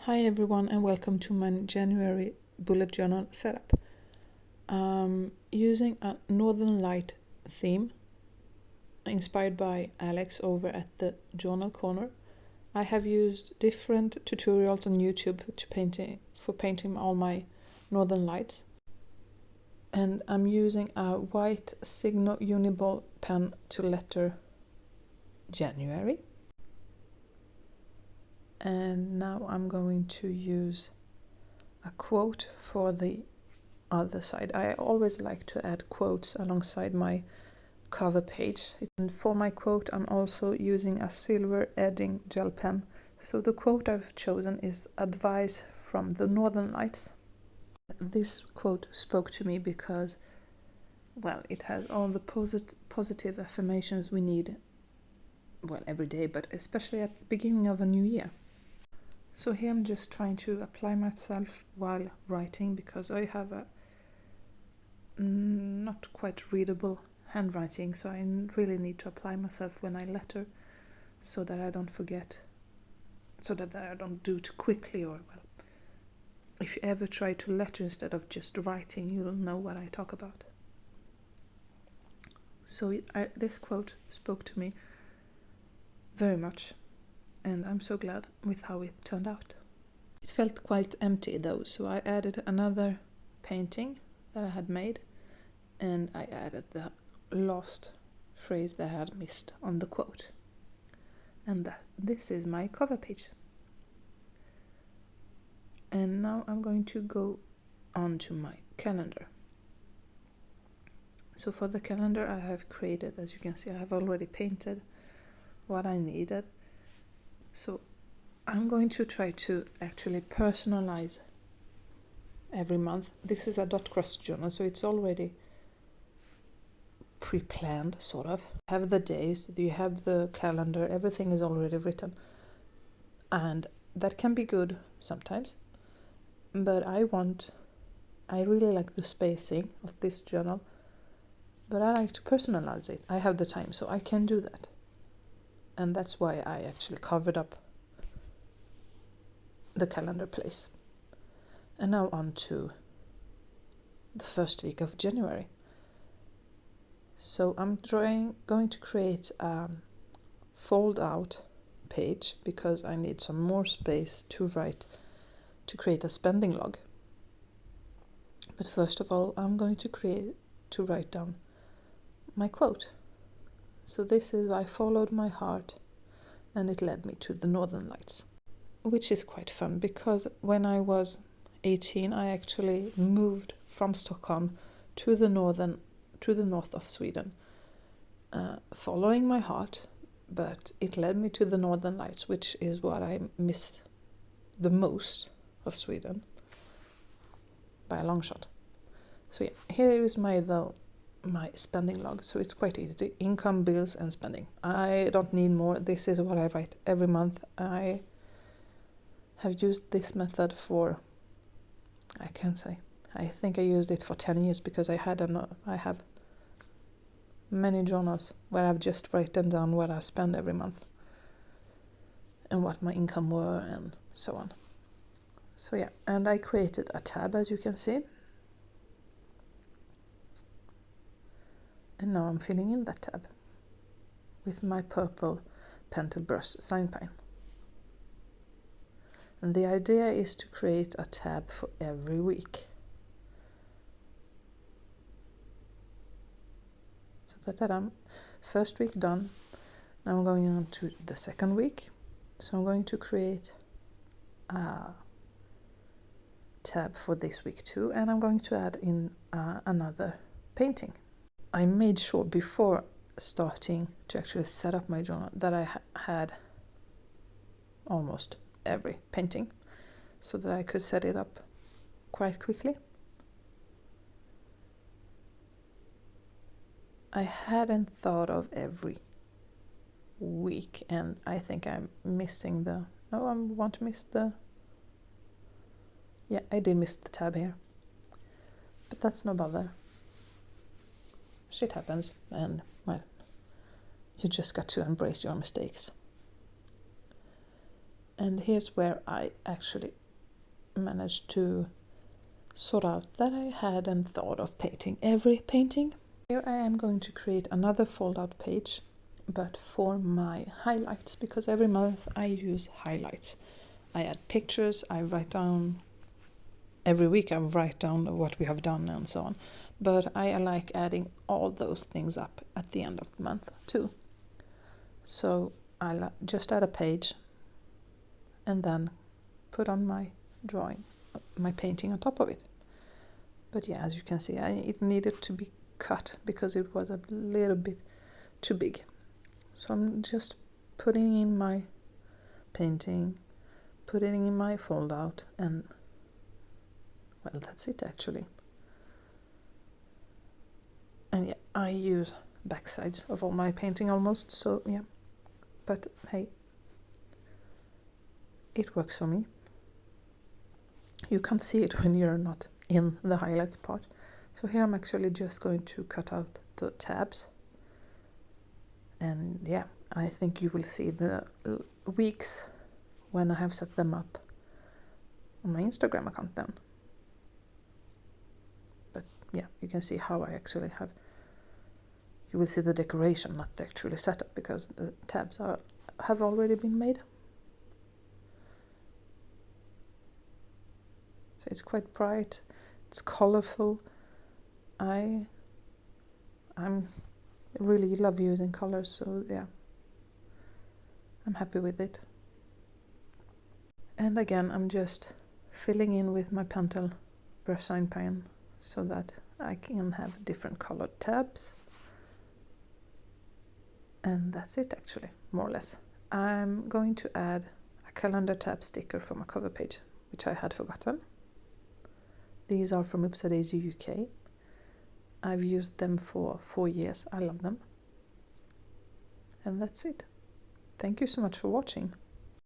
Hi everyone and welcome to my January bullet journal setup. Using a Northern Light theme inspired by Alex over at the Journal Corner. I have used different tutorials on YouTube for painting all my Northern Lights. And I'm using a white Signo Uniball pen to letter January. And now I'm going to use a quote for the other side. I always like to add quotes alongside my cover page. And for my quote, I'm also using a silver edding gel pen. So the quote I've chosen is advice from the Northern Lights. This quote spoke to me because, well, it has all the positive affirmations we need, well, every day, but especially at the beginning of a new year. So here I'm just trying to apply myself while writing because I have a not quite readable handwriting, so I really need to apply myself when I letter so that I don't forget, so that I don't do too quickly, or well, if you ever try to letter instead of just writing, you'll know what I talk about. So this quote spoke to me very much, and I'm so glad with how it turned out. It felt quite empty though, so I added another painting that I had made, and I added the last phrase that I had missed on the quote. And this is my cover page. And now I'm going to go on to my calendar. So for the calendar I have created, as you can see, I have already painted what I needed. So I'm going to try to actually personalize every month. This is a dot cross journal, so it's already pre-planned, sort of. You have the days, you have the calendar, everything is already written. And that can be good sometimes. But I really like the spacing of this journal, but I like to personalize it. I have the time, so I can do that. And that's why I actually covered up the calendar place. And now on to the first week of January. So I'm going to create a fold out page because I need some more space to create a spending log. But first of all, I'm going to write down my quote. So this is, I followed my heart and it led me to the Northern Lights, which is quite fun because when I was 18, I actually moved from Stockholm to the north of Sweden, following my heart, but it led me to the Northern Lights, which is what I miss the most of Sweden by a long shot. So yeah, here is my spending log. So it's quite easy: income, bills, and spending. I don't need more. This is what I write every month. I have used this method for, I think I used it for 10 years because I have many journals where I've just written down what I spend every month and what my income were and so on. So yeah, and I created a tab, as you can see. And now I'm filling in that tab with my purple Pentel brush sign pen. And the idea is to create a tab for every week. So that first week done. Now I'm going on to the second week. So I'm going to create a tab for this week too, and I'm going to add in another painting. I made sure before starting to actually set up my journal that I had almost every painting so that I could set it up quite quickly. I hadn't thought of every week, and I think I'm missing yeah, I did miss the tab here, but that's no bother. Shit happens, and well, you just got to embrace your mistakes. And here's where I actually managed to sort out that I hadn't thought of painting every painting. Here I am going to create another fold-out page, but for my highlights, because every month I use highlights. I add pictures, I write down, every week I write down what we have done and so on. But I like adding all those things up at the end of the month too. So I'll just add a page and then put on my drawing, my painting on top of it. But yeah, as you can see, it needed to be cut because it was a little bit too big. So I'm just putting in my painting, putting in my fold out, and well, that's it actually. And yeah, I use backsides of all my painting almost, so yeah. But hey, it works for me. You can't see it when you're not in the highlights part. So here I'm actually just going to cut out the tabs. And yeah, I think you will see the weeks when I have set them up on my Instagram account then. But yeah, you can see how I actually have, you will see the decoration, not actually set up, because the tabs have already been made. So it's quite bright, it's colorful. I'm really love using colors, so yeah, I'm happy with it. And again, I'm just filling in with my Pentel brush sign pen so that I can have different colored tabs. And that's it actually, more or less. I'm going to add a calendar tab sticker for my cover page, which I had forgotten. These are from Ipsadaisy UK. I've used them for 4 years. I love them. And that's it. Thank you so much for watching.